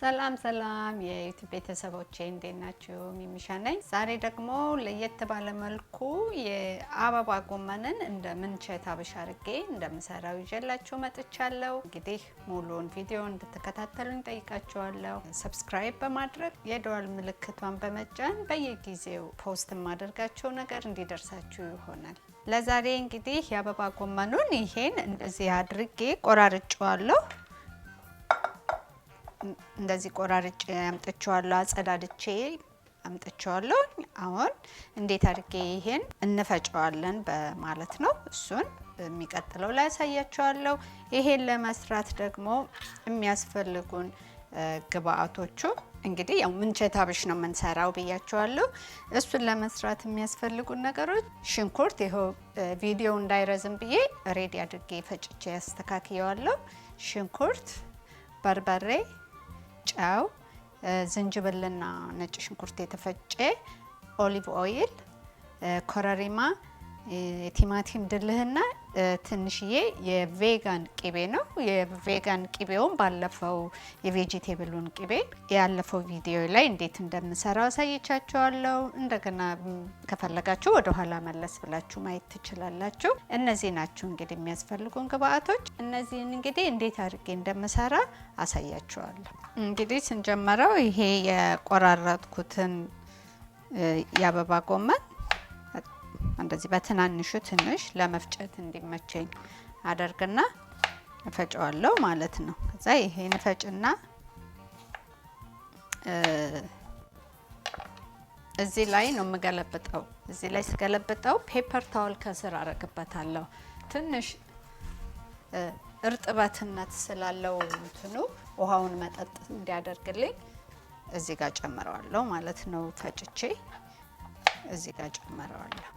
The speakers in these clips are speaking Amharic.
ሰላም ሰላም የዩቲዩብ ቤተሰቦቼ እንዴት ናችሁ? ሚሚሻ ነኝ። ዛሬ ደግሞ ለየት ባለ መልኩ የአበባ ጎመንን እንደ ምንቸት አብሽ አድርጌ እንደምሰራው ይዤላችሁ መጥቻለሁ። እንግዲህ ሙሉውን ቪዲዮ እንድትከታተሉኝ ጠይቃችኋለሁ። ሰብስክራይብ በማድረግ የደወል ምልክቷን በመጫን በየጊዜው ፖስት ማድረጋቸው ነገር እንዲደርሳችሁ ይሆናል። ለዛሬ እንግዲህ የአበባ ጎመኑን ይሄን እንደዚህ አድርጌ ቆራርጬዋለሁ። እንደዚህ ቆራርጬ አምጥቼዋለሁ፣ አጸዳድቼ አምጥቼዋለሁ። አሁን እንዴት አድርጌ ይሄን እንፈጨዋለን በማለት ነው። እሱን የሚቀጥለው ላይ ያሳያችኋለሁ። ይሄን ለመስራት ደግሞ የሚያስፈልጉን ግብአቶቹ እንግዲህ ያው ምንቸት አብሽ ነው የምንሰራው ብያችኋለሁ። እሱን ለመስራት የሚያስፈልጉን ነገሮች ሽንኩርት፣ ይሄው ቪዲዮ እንዳይረዝም ብዬ ሬዲ አድርጌ ፈጭቼ ያስተካክየዋለሁ። ሽንኩርት፣ በርበሬ፣ ጨው፣ ዝንጅብልና ነጭ ሽንኩርት የተፈጨ፣ ኦሊቭ ኦይል፣ ኮረሪማ፣ ቲማቲም ድልህና ትንሽዬ የቬጋን ቂቤ ነው። የቬጋን ቂቤውን ባለፈው የቬጂቴብሉን ቂቤ ያለፈው ቪዲዮ ላይ እንዴት እንደምሰራው አሳይቻችኋለሁ። እንደገና ከፈለጋችሁ ወደ ኋላ መለስ ብላችሁ ማየት ትችላላችሁ። እነዚህ ናቸው እንግዲህ የሚያስፈልጉን ግብአቶች። እነዚህን እንግዲህ እንዴት አድርጌ እንደምሰራ አሳያችኋለሁ። እንግዲህ ስንጀምረው ይሄ የቆራረጥኩትን የአበባ ጎመን እንደዚህ በትናንሹ ትንሽ ለመፍጨት እንዲመቸኝ አደርግና እፈጨዋለሁ ማለት ነው። ከዛ ይሄን ፈጭና እዚህ ላይ ነው የምገለብጠው። እዚህ ላይ ስገለብጠው ፔፐር ታወል ከስር አረግበታለሁ። ትንሽ እርጥበትነት ስላለው እንትኑ ውሃውን መጠጥ እንዲያደርግልኝ እዚህ ጋር ጨምረዋለሁ ማለት ነው። ፈጭቼ እዚህ ጋር ጨምረዋለሁ።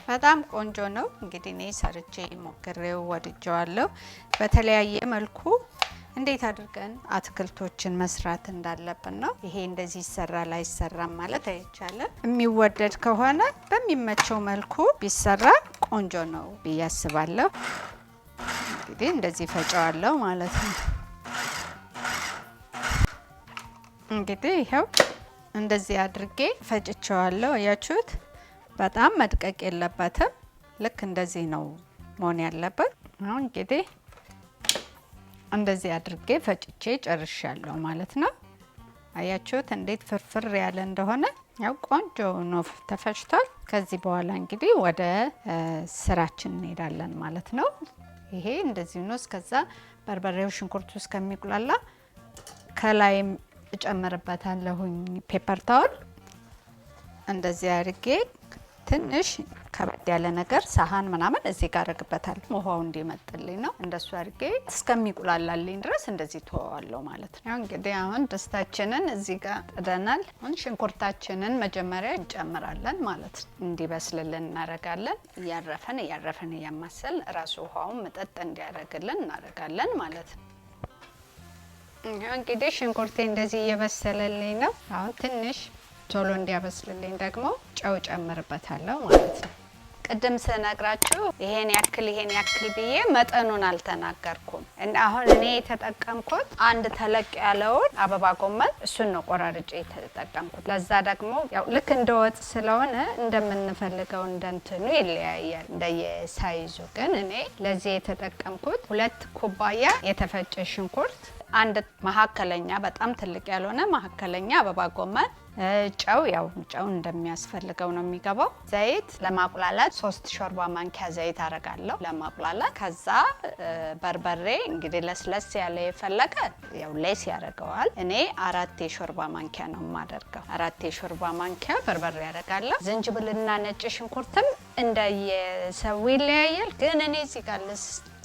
በጣም ቆንጆ ነው። እንግዲህ እኔ ሰርቼ ሞክሬው ወድጄዋለሁ። በተለያየ መልኩ እንዴት አድርገን አትክልቶችን መስራት እንዳለብን ነው። ይሄ እንደዚህ ይሰራል አይሰራም ማለት አይቻልም። የሚወደድ ከሆነ በሚመቸው መልኩ ቢሰራ ቆንጆ ነው ብዬ አስባለሁ። እንግዲህ እንደዚህ ፈጨዋለሁ ማለት ነው። እንግዲህ ይሄው እንደዚህ አድርጌ ፈጭቼዋለሁ። አያችሁት? በጣም መድቀቅ የለበትም። ልክ እንደዚህ ነው መሆን ያለበት። አሁን እንግዲህ እንደዚህ አድርጌ ፈጭቼ ጨርሻለሁ ማለት ነው። አያችሁት እንዴት ፍርፍር ያለ እንደሆነ? ያው ቆንጆ ነው ተፈጭቷል። ከዚህ በኋላ እንግዲህ ወደ ስራችን እንሄዳለን ማለት ነው። ይሄ እንደዚህ ነው። እስከዛ በርበሬው ሽንኩርቱ እስከሚቁላላ ከላይም እጨምርበታለሁኝ ፔፐር ታወል እንደዚህ አድርጌ ትንሽ ከበድ ያለ ነገር ሳህን ምናምን እዚህ ጋር አረግበታለሁ። ውሃው እንዲመጥልኝ ነው። እንደሱ አድርጌ እስከሚቁላላልኝ ድረስ እንደዚህ ተወዋለሁ ማለት ነው። እንግዲህ አሁን ድስታችንን እዚህ ጋር ጥደናል። አሁን ሽንኩርታችንን መጀመሪያ እንጨምራለን ማለት ነው። እንዲበስልልን እናረጋለን። እያረፈን እያማሰል ራሱ ውሃውን መጠጥ እንዲያደርግልን እናረጋለን ማለት ነው። እንግዲህ ሽንኩርቴ እንደዚህ እየበሰለልኝ ነው። አሁን ትንሽ ቶሎ እንዲያበስልልኝ ደግሞ ጨው ጨምርበታለሁ ማለት ነው። ቅድም ስነግራችሁ ይሄን ያክል ብዬ መጠኑን አልተናገርኩም። እና አሁን እኔ የተጠቀምኩት አንድ ተለቅ ያለውን አበባ ጎመን እሱን ነው ቆራርጬ የተጠቀምኩት። ለዛ ደግሞ ያው ልክ እንደ ወጥ ስለሆነ እንደምንፈልገው እንደንትኑ ይለያያል እንደየሳይዙ። ግን እኔ ለዚህ የተጠቀምኩት 2 ኩባያ የተፈጨ ሽንኩርት፣ አንድ መካከለኛ በጣም ትልቅ ያልሆነ መካከለኛ አበባ ጎመን፣ ጨው እንደሚያስፈልገው ነው የሚገባው። ዘይት ለማቁላላት 3 ሾርባ ማንኪያ ዘይት አረጋለሁ ለማቁላላት። ከዛ በርበሬ እንግዲህ ለስለስ ያለ የፈለገ ያው ሌስ ያደርገዋል። እኔ 4 የሾርባ ማንኪያ ነው የማደርገው። 4 የሾርባ ማንኪያ በርበሬ ያደርጋለሁ። ዝንጅብልና ነጭ ሽንኩርትም እንደየሰው ይለያያል። ግን እኔ እዚህ ጋር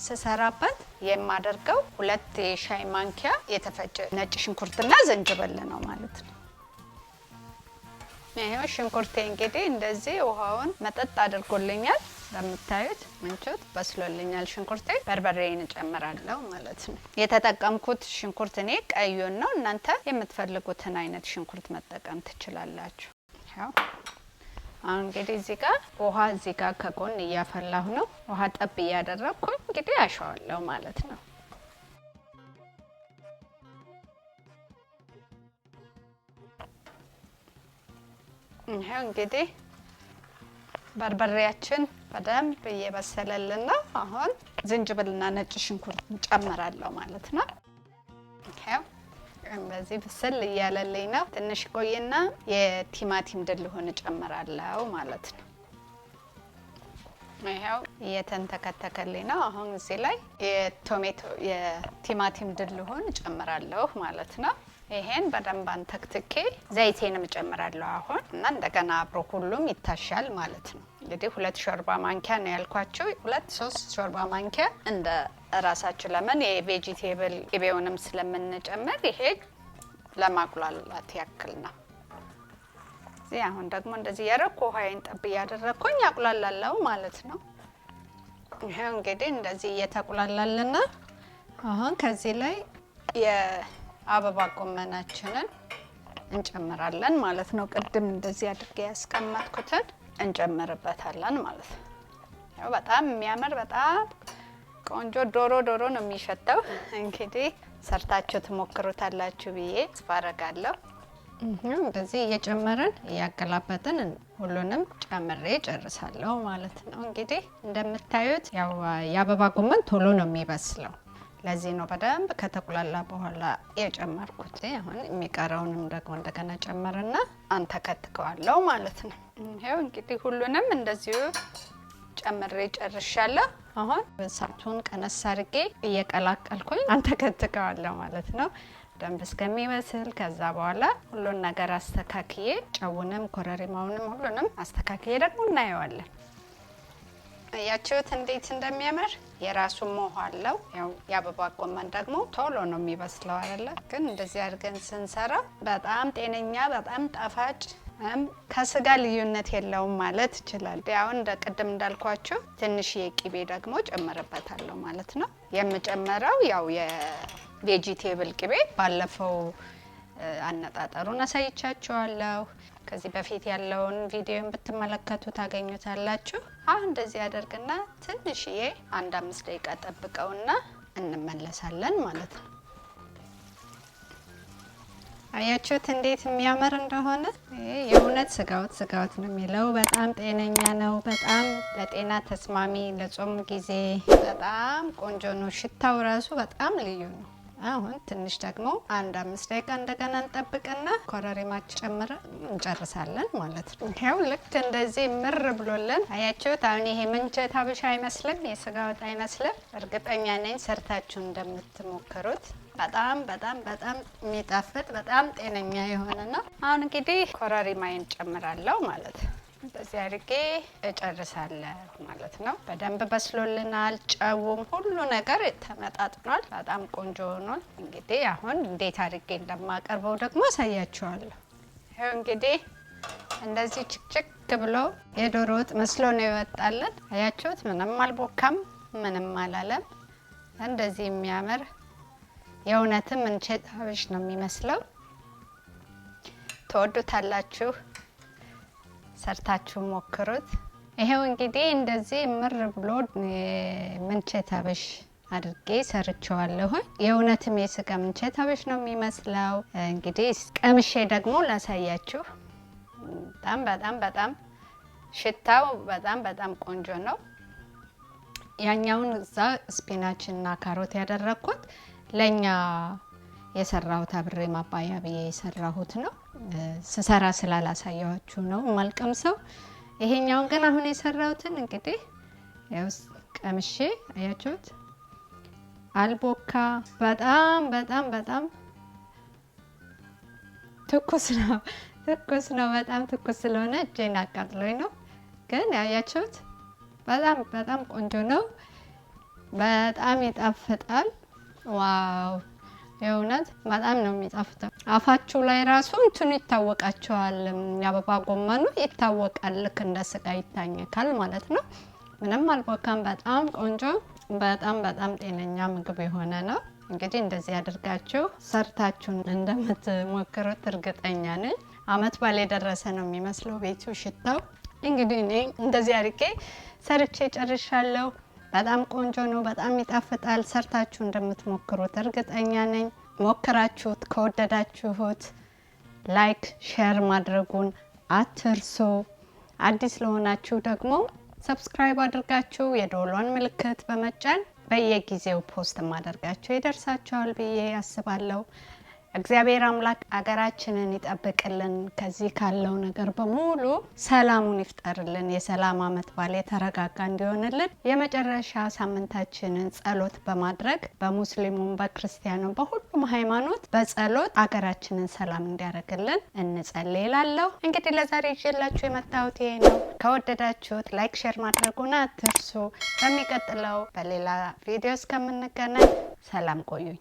ስሰራበት የማደርገው 2 የሻይ ማንኪያ የተፈጨ ነጭ ሽንኩርትና ዝንጅብል ነው ማለት ነው። ይሄው ሽንኩርቴ እንግዲህ እንደዚህ ውሃውን መጠጥ አድርጎልኛል። እንደምታዩት ምንቸት በስሎልኛል ሽንኩርቴ። በርበሬን እጨምራለሁ ማለት ነው። የተጠቀምኩት ሽንኩርት እኔ ቀዩን ነው። እናንተ የምትፈልጉትን አይነት ሽንኩርት መጠቀም ትችላላችሁ። ያው አሁን እንግዲህ እዚህ ጋር ውሃ እዚህ ጋር ከጎን እያፈላሁ ነው። ውሃ ጠብ እያደረኩኝ እንግዲህ አሸዋለሁ ማለት ነው። ይሄው እንግዲህ በርበሬያችን በደንብ እየበሰለልን ነው። አሁን ዝንጅብልና ነጭ ሽንኩርት እንጨምራለሁ ማለት ነው። ይሄው እንደዚህ ብስል እያለልኝ ነው። ትንሽ ቆይና የቲማቲም ድልሁን እጨምራለሁ ማለት ነው። ይሄው እየተንተከተከልኝ ነው። አሁን እዚህ ላይ የቲማቲም ድልሁን እጨምራለሁ ማለት ነው። ይሄን በደንብ አንተክትኬ ዘይቴንም እጨምራለሁ አሁን እና እንደገና አብሮ ሁሉም ይታሻል ማለት ነው። እንግዲህ 2 ሾርባ ማንኪያ ነው ያልኳችሁ። 2-3 ሾርባ ማንኪያ እንደ ራሳችሁ ለምን የቬጂቴብል ቅቤውንም ስለምንጨምር ይሄ ለማቁላላት ያክል ነው። እዚህ አሁን ደግሞ እንደዚህ ያረኩ ውሃዬን ጠብ እያደረኩኝ አቁላላለሁ ማለት ነው። ይሄ እንግዲህ እንደዚህ እየተቁላላልና አሁን ከዚህ ላይ የአበባ ጎመናችንን እንጨምራለን ማለት ነው። ቅድም እንደዚህ አድርጌ ያስቀመጥኩትን እንጨምርበታለን ማለት ነው። ያው በጣም የሚያምር በጣም ቆንጆ ዶሮ ነው የሚሸተው። እንግዲህ ሰርታችሁ ትሞክሩታላችሁ ብዬ ተስፋ አደርጋለሁ። እንደዚህ እየጨመረን እያገላበጥን ሁሉንም ጨምሬ ጨርሳለሁ ማለት ነው። እንግዲህ እንደምታዩት ያው የአበባ ጎመን ቶሎ ነው የሚበስለው። ለዚህ ነው በደንብ ከተቁላላ በኋላ የጨመርኩት። አሁን የሚቀረውንም ደግሞ እንደገና ጨምርና አንተከትከዋለሁ ማለት ነው። ይሄው እንግዲህ ሁሉንም እንደዚሁ ጨምሬ ጨርሻለሁ። አሁን እሳቱን ቀነስ አድርጌ እየቀላቀልኩኝ አንተከትከዋለሁ ማለት ነው ደንብ እስከሚበስል። ከዛ በኋላ ሁሉን ነገር አስተካክዬ ጨውንም ኮረሪማውንም ሁሉንም አስተካክዬ ደግሞ እናየዋለን። ያቺውት እንዴት እንደሚያምር የራሱ ሞህ አለው። ያው የአበባ ጎመን ደግሞ ቶሎ ነው የሚበስለው አይደለ? ግን እንደዚህ አድርገን ስንሰራ በጣም ጤነኛ በጣም ጣፋጭ ከስጋ ልዩነት የለውም ማለት ይችላል። አሁን ቅድም እንዳልኳችሁ ትንሽ የቂቤ ደግሞ ጨምርበታለሁ ማለት ነው። የምጨምረው ያው የቬጂቴብል ቅቤ ባለፈው አነጣጠሩን አሳይቻችኋለሁ። ከዚህ በፊት ያለውን ቪዲዮን ብትመለከቱ ታገኙታላችሁ። አሁን እንደዚህ አደርግና ትንሽዬ 1-5 ደቂቃ ጠብቀውና እንመለሳለን ማለት ነው። አያችሁት እንዴት የሚያምር እንደሆነ። የእውነት ስጋውት ነው የሚለው። በጣም ጤነኛ ነው። በጣም ለጤና ተስማሚ፣ ለጾም ጊዜ በጣም ቆንጆ ነው። ሽታው ራሱ በጣም ልዩ ነው። አሁን ትንሽ ደግሞ 1-5 ደቂቃ እንደገና እንጠብቅና ኮረሪማችን ጨምረን እንጨርሳለን ማለት ነው። ይሄው ልክ እንደዚህ ምር ብሎልን አያችሁት። አሁን ይሄ ምንቸት ሀበሻ አይመስልም? የስጋ ወጥ አይመስልም? እርግጠኛ ነኝ ሰርታችሁ እንደምትሞክሩት። በጣም የሚጣፍጥ በጣም ጤነኛ የሆነ ነው። አሁን እንግዲህ ኮረሪማዬን ጨምራለሁ ማለት ነው። እንደዚህ አድርጌ እጨርሳለሁ ማለት ነው። በደንብ በስሎልናል። ጨውም ሁሉ ነገር ተመጣጥኗል። በጣም ቆንጆ ሆኗል። እንግዲህ አሁን እንዴት አድርጌ እንደማቀርበው ደግሞ አሳያችኋለሁ። ይሄው እንግዲህ እንደዚህ ችክችክ ብሎ የዶሮ ወጥ መስሎ ነው ይወጣልን። አያችሁት? ምንም አልቦካም፣ ምንም አላለም። እንደዚህ የሚያምር የእውነትም ምንቸት ሀበሽ ነው የሚመስለው። ተወዱታላችሁ። ሰርታችሁ ሞክሩት። ይሄው እንግዲህ እንደዚህ ምር ብሎ ምንቸት ሀበሽ አድርጌ ሰርቸዋለሁ። የእውነትም የስጋ ምንቸት ሀበሽ ነው የሚመስለው። እንግዲህ ቀምሼ ደግሞ ላሳያችሁ። በጣም ሽታው በጣም ቆንጆ ነው። ያኛውን እዛ ስፒናችና ካሮት ያደረኩት ለኛ የሰራሁት አብሬ ማባያ ብዬ የሰራሁት ነው። ስሰራ ስላላሳያችሁ ነው ማልቀምሰው። ይሄኛውን ግን አሁን የሰራሁትን እንግዲህ ያው ቀምሼ አያችሁት። አልቦካ በጣም ትኩስ ነው። በጣም ትኩስ ስለሆነ እጄን አቃጥሎኝ ነው። ግን አያችሁት በጣም ቆንጆ ነው። በጣም ይጣፍጣል። ዋው! የእውነት በጣም ነው የሚጣፍጠው። አፋችሁ ላይ ራሱ እንትኑ ይታወቃቸዋል። የአበባ ጎመኑ ይታወቃል። ልክ እንደ ስጋ ይታኘካል ማለት ነው። ምንም አልቦካም። በጣም ቆንጆ በጣም ጤነኛ ምግብ የሆነ ነው። እንግዲህ እንደዚህ አድርጋችሁ ሰርታችሁን እንደምትሞክሩት እርግጠኛ ነኝ። አመት ባል የደረሰ ነው የሚመስለው ቤቱ ሽታው። እንግዲህ እኔ እንደዚህ አድርጌ ሰርቼ ጨርሻለሁ። በጣም ቆንጆ ነው። በጣም ይጣፍጣል። ሰርታችሁ እንደምትሞክሩት እርግጠኛ ነኝ። ሞክራችሁት ከወደዳችሁት ላይክ ሼር ማድረጉን አትርሱ። አዲስ ለሆናችሁ ደግሞ ሰብስክራይብ አድርጋችሁ የደወሏን ምልክት በመጫን በየጊዜው ፖስት ማድረጋችሁ ይደርሳችኋል ብዬ አስባለሁ። እግዚአብሔር አምላክ አገራችንን ይጠብቅልን፣ ከዚህ ካለው ነገር በሙሉ ሰላሙን ይፍጠርልን፣ የሰላም አመት በዓል የተረጋጋ እንዲሆንልን የመጨረሻ ሳምንታችንን ጸሎት በማድረግ በሙስሊሙም በክርስቲያኑም በሁሉም ሃይማኖት በጸሎት አገራችንን ሰላም እንዲያደርግልን እንጸልይላለሁ። እንግዲህ ለዛሬ ይዤላችሁ የመጣሁት ይሄ ነው። ከወደዳችሁት ላይክ ሼር ማድረጉን አትርሱ። በሚቀጥለው በሌላ ቪዲዮ እስከምንገናኝ ሰላም ቆዩኝ።